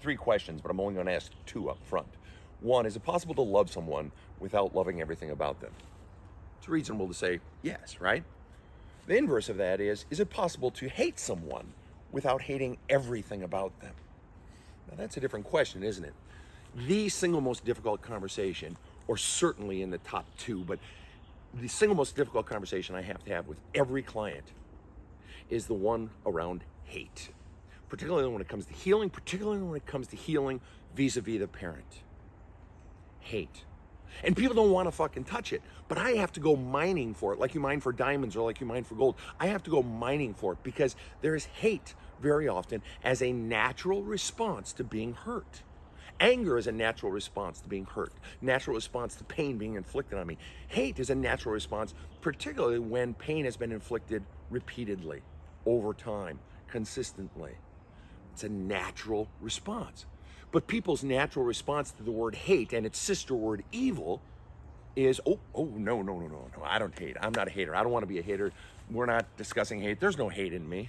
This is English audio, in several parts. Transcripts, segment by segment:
3 questions, but I'm only going to ask 2 up front. 1, is it possible to love someone without loving everything about them? It's reasonable to say yes, right? The inverse of that is it possible to hate someone without hating everything about them? Now that's a different question, isn't it? The single most difficult conversation, or certainly in the top 2, but the single most difficult conversation I have to have with every client is the one around hate. Particularly when it comes to healing, vis-a-vis the parent. Hate. And people don't want to fucking touch it, but I have to go mining for it, like you mine for diamonds or like you mine for gold. I have to go mining for it because there is hate very often as a natural response to being hurt. Anger is a natural response to being hurt, natural response to pain being inflicted on me. Hate is a natural response, particularly when pain has been inflicted repeatedly, over time, consistently. It's a natural response. But people's natural response to the word hate and its sister word evil is, no, I don't hate. I'm not a hater. I don't want to be a hater. We're not discussing hate. There's no hate in me.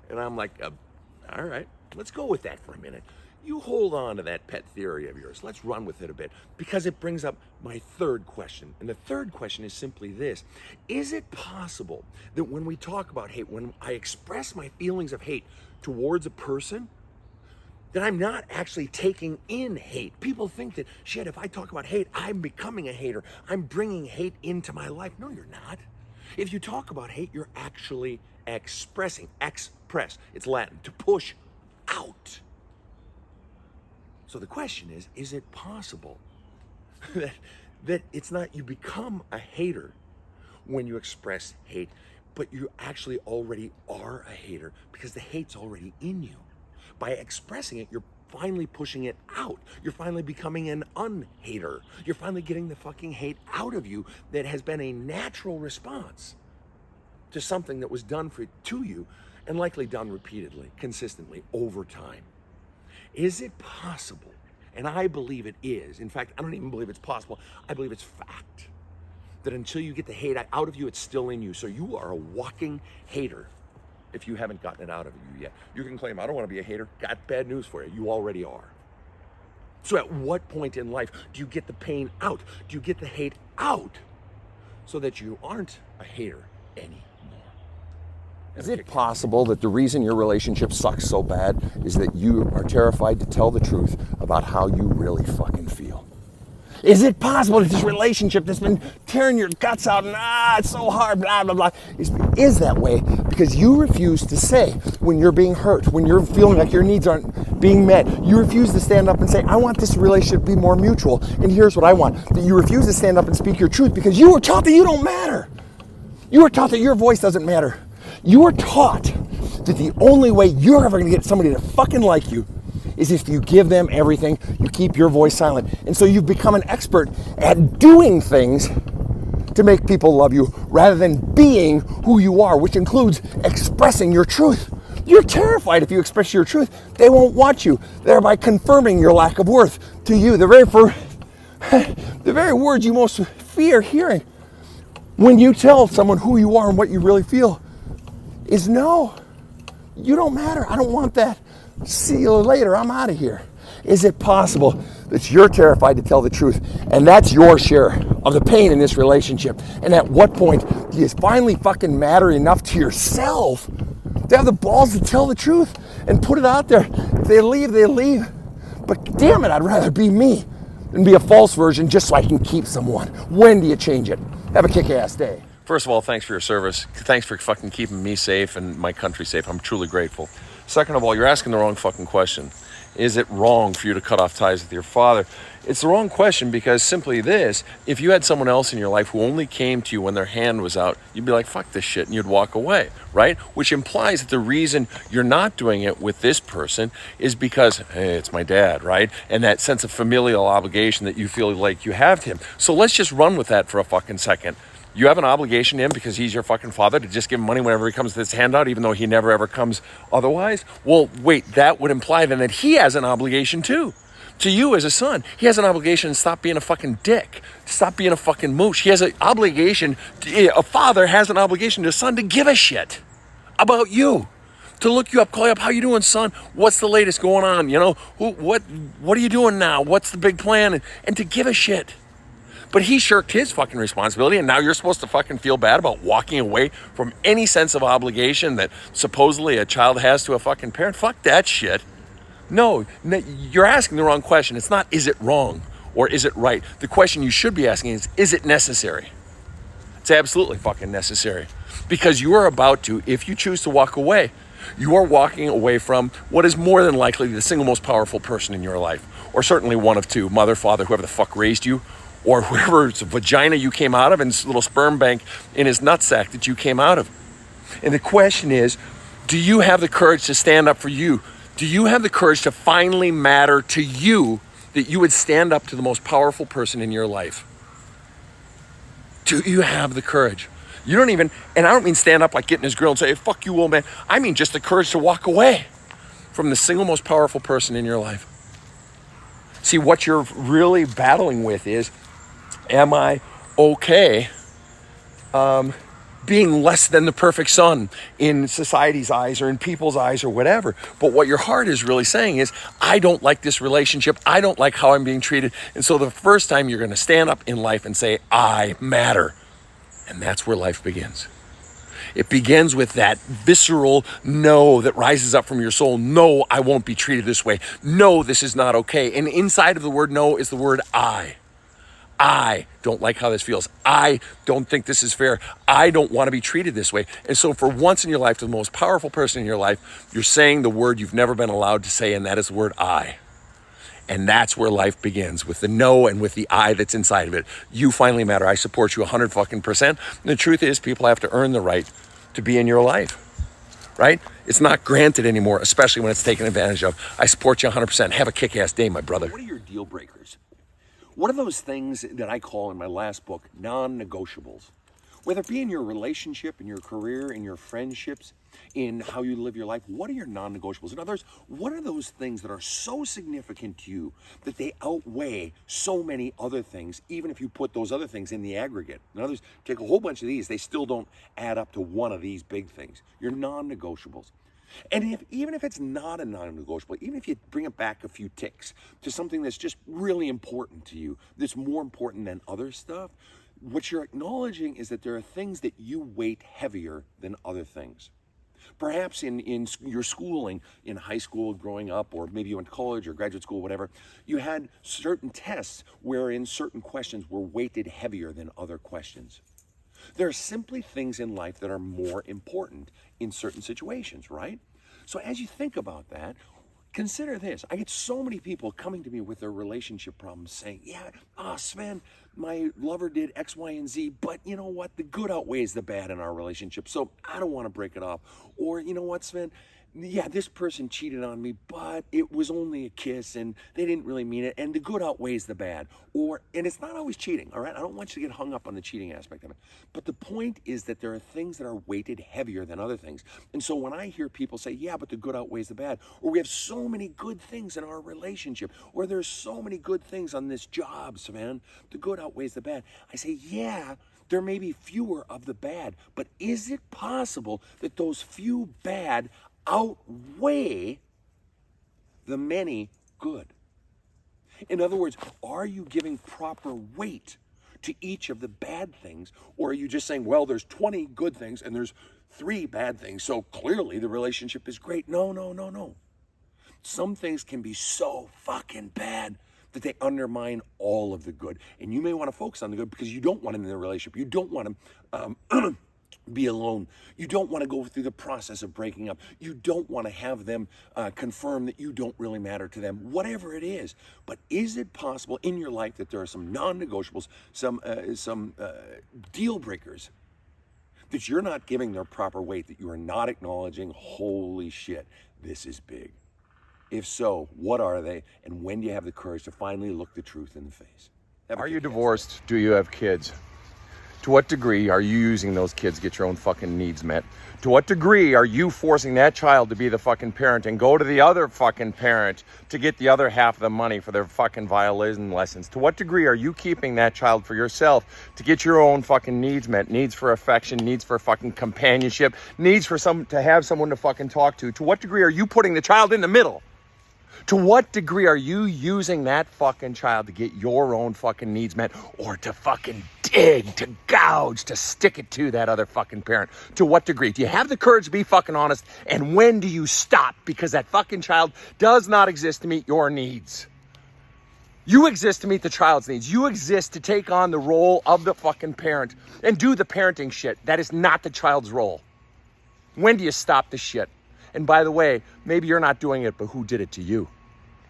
And I'm like, all right, let's go with that for a minute. You hold on to that pet theory of yours. Let's run with it a bit because it brings up my 3rd question. And the 3rd question is simply this. Is it possible that when we talk about hate, when I express my feelings of hate towards a person, that I'm not actually taking in hate? People think that, shit, if I talk about hate, I'm becoming a hater. I'm bringing hate into my life. No, you're not. If you talk about hate, you're actually expressing. Express. It's Latin. To push out. So the question is it possible that it's not you become a hater when you express hate, but you actually already are a hater because the hate's already in you. By expressing it, you're finally pushing it out. You're finally becoming an unhater. You're finally getting the fucking hate out of you that has been a natural response to something that was done to you and likely done repeatedly, consistently, over time. Is it possible? And I believe it is. In fact, I don't even believe it's possible. I believe it's fact. That until you get the hate out of you, it's still in you. So you are a walking hater if you haven't gotten it out of you yet. You can claim, I don't want to be a hater. Got bad news for you. You already are. So at what point in life do you get the pain out? Do you get the hate out so that you aren't a hater anymore? Is it possible that the reason your relationship sucks so bad is that you are terrified to tell the truth about how you really fucking feel? Is it possible that this relationship that's been tearing your guts out and it's so hard, blah, blah, blah, is that way because you refuse to say when you're being hurt, when you're feeling like your needs aren't being met, you refuse to stand up and say, I want this relationship to be more mutual, and here's what I want. That you refuse to stand up and speak your truth because you were taught that you don't matter. You were taught that your voice doesn't matter. You were taught that the only way you're ever going to get somebody to fucking like you is if you give them everything, you keep your voice silent. And so you've become an expert at doing things to make people love you rather than being who you are, which includes expressing your truth. You're terrified if you express your truth, they won't want you, thereby confirming your lack of worth to you. The very words you most fear hearing when you tell someone who you are and what you really feel is no, you don't matter. I don't want that. See you later. I'm out of here. Is it possible that you're terrified to tell the truth and that's your share of the pain in this relationship? And at what point do you finally fucking matter enough to yourself to have the balls to tell the truth and put it out there? If they leave, they leave. But damn it, I'd rather be me than be a false version just so I can keep someone. When do you change it? Have a kick-ass day. First of all, thanks for your service. Thanks for fucking keeping me safe and my country safe. I'm truly grateful. Second of all, you're asking the wrong fucking question. Is it wrong for you to cut off ties with your father? It's the wrong question because simply this, if you had someone else in your life who only came to you when their hand was out, you'd be like, fuck this shit, and you'd walk away, right? Which implies that the reason you're not doing it with this person is because, hey, it's my dad, right? And that sense of familial obligation that you feel like you have to him. So let's just run with that for a fucking second. You have an obligation to him because he's your fucking father to just give him money whenever he comes with his handout, even though he never ever comes otherwise? Well, wait, that would imply then that he has an obligation too. To you as a son, he has an obligation to stop being a fucking dick, stop being a fucking mooch. He has an obligation, a father has an obligation to a son to give a shit about you, to look you up, call you up. How you doing, son? What's the latest going on? You know, what are you doing now? What's the big plan? And to give a shit. But he shirked his fucking responsibility, and now you're supposed to fucking feel bad about walking away from any sense of obligation that supposedly a child has to a fucking parent. Fuck that shit. No, you're asking the wrong question. It's not, is it wrong or is it right? The question you should be asking is it necessary? It's absolutely fucking necessary. Because you are about to, if you choose to walk away, you are walking away from what is more than likely the single most powerful person in your life. Or certainly one of two, mother, father, whoever the fuck raised you, or whoever's vagina you came out of and little sperm bank in his nutsack that you came out of. And the question is, do you have the courage to stand up for you? Do you have the courage to finally matter to you, that you would stand up to the most powerful person in your life? Do you have the courage? You don't even, and I don't mean stand up like get in his grill and say, hey, fuck you, old man. I mean just the courage to walk away from the single most powerful person in your life. See, what you're really battling with is, am I okay being less than the perfect son in society's eyes or in people's eyes or whatever? But what your heart is really saying is, I don't like this relationship. I don't like how I'm being treated. And so the first time you're going to stand up in life and say, I matter. And that's where life begins. It begins with that visceral no that rises up from your soul. No, I won't be treated this way. No, this is not okay. And inside of the word no is the word I. I don't like how this feels. I don't think this is fair. I don't want to be treated this way. And so for once in your life, to the most powerful person in your life, you're saying the word you've never been allowed to say, and that is the word I. And that's where life begins, with the no and with the I that's inside of it. You finally matter. I support you 100%. And the truth is, people have to earn the right to be in your life, right? It's not granted anymore, especially when it's taken advantage of. I support you 100%. Have a kick-ass day, my brother. What are your deal breakers? What are those things that I call in my last book non-negotiables? Whether it be in your relationship, in your career, in your friendships, in how you live your life, what are your non-negotiables? In other words, what are those things that are so significant to you that they outweigh so many other things, even if you put those other things in the aggregate? In other words, take a whole bunch of these, they still don't add up to one of these big things. Your non-negotiables. And even if it's not a non-negotiable, even if you bring it back a few ticks to something that's just really important to you, that's more important than other stuff, what you're acknowledging is that there are things that you weight heavier than other things. Perhaps in your schooling, in high school, growing up, or maybe you went to college or graduate school, whatever, you had certain tests wherein certain questions were weighted heavier than other questions. There are simply things in life that are more important in certain situations, right? So as you think about that, consider this. I get so many people coming to me with their relationship problems saying, yeah, Sven, my lover did X, Y, and Z, but you know what? The good outweighs the bad in our relationship, so I don't want to break it off. Or, you know what, Sven? Yeah, this person cheated on me, but it was only a kiss and they didn't really mean it, and the good outweighs the bad. And it's not always cheating, all right? I don't want you to get hung up on the cheating aspect of it. But the point is that there are things that are weighted heavier than other things. And so when I hear people say, yeah, but the good outweighs the bad, or we have so many good things in our relationship, or there's so many good things on this job, Sven, the good outweighs the bad, I say, yeah, there may be fewer of the bad, but is it possible that those few bad outweigh the many good? In other words, are you giving proper weight to each of the bad things, or are you just saying, well, there's 20 good things and there's 3 bad things, so clearly the relationship is great? No. Some things can be so fucking bad that they undermine all of the good. And you may want to focus on the good because you don't want them in the relationship. You don't want them be alone. You don't want to go through the process of breaking up. You don't want to have them confirm that you don't really matter to them, whatever it is. But is it possible in your life that there are some non-negotiables, some deal breakers that you're not giving their proper weight, that you are not acknowledging, holy shit, this is big? If so, what are they? And when do you have the courage to finally look the truth in the face? Are you divorced? Do you have kids? To what degree are you using those kids to get your own fucking needs met? To what degree are you forcing that child to be the fucking parent and go to the other fucking parent to get the other half of the money for their fucking violin lessons? To what degree are you keeping that child for yourself to get your own fucking needs met? Needs for affection, needs for fucking companionship, needs for to have someone to fucking talk to. To what degree are you putting the child in the middle? To what degree are you using that fucking child to get your own fucking needs met, or to fucking dig, to gouge, to stick it to that other fucking parent? To what degree? Do you have the courage to be fucking honest? And when do you stop? Because that fucking child does not exist to meet your needs. You exist to meet the child's needs. You exist to take on the role of the fucking parent and do the parenting shit. That is not the child's role. When do you stop the shit? And by the way, maybe you're not doing it, but who did it to you?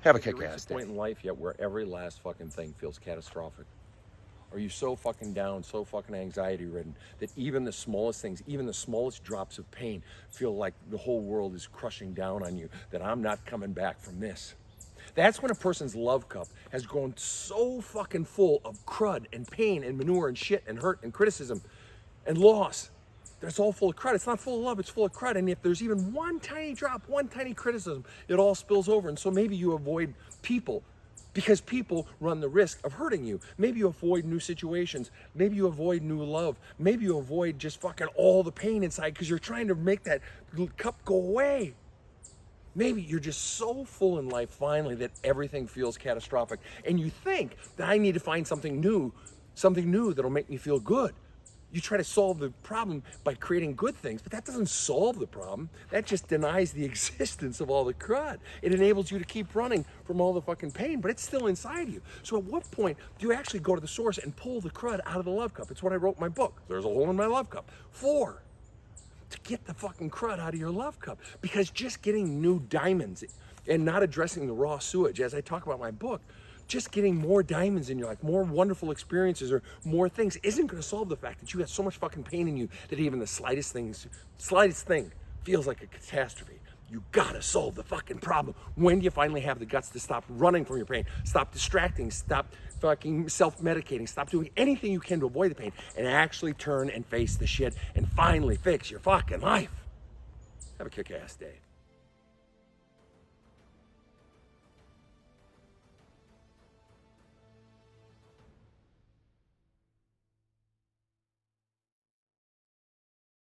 Have a kick-ass day. Point in life yet where every last fucking thing feels catastrophic? Are you so fucking down, so fucking anxiety-ridden that even the smallest things, even the smallest drops of pain feel like the whole world is crushing down on you, that I'm not coming back from this? That's when a person's love cup has grown so fucking full of crud and pain and manure and shit and hurt and criticism and loss. It's all full of crud. It's not full of love, it's full of crud. And if there's even one tiny drop, one tiny criticism, it all spills over. And so maybe you avoid people because people run the risk of hurting you. Maybe you avoid new situations. Maybe you avoid new love. Maybe you avoid just fucking all the pain inside because you're trying to make that cup go away. Maybe you're just so full in life finally that everything feels catastrophic. And you think that I need to find something new that'll make me feel good. You try to solve the problem by creating good things, but that doesn't solve the problem. That just denies the existence of all the crud. It enables you to keep running from all the fucking pain, but it's still inside you. So at what point do you actually go to the source and pull the crud out of the love cup? It's what I wrote in my book. There's a hole in my love cup. 4, to get the fucking crud out of your love cup. Because just getting new diamonds and not addressing the raw sewage, as I talk about in my book, just getting more diamonds in your life, more wonderful experiences or more things isn't going to solve the fact that you got so much fucking pain in you that even the slightest thing feels like a catastrophe. You gotta solve the fucking problem. When do you finally have the guts to stop running from your pain, stop distracting, stop fucking self-medicating, stop doing anything you can to avoid the pain, and actually turn and face the shit and finally fix your fucking life? Have a kick-ass day.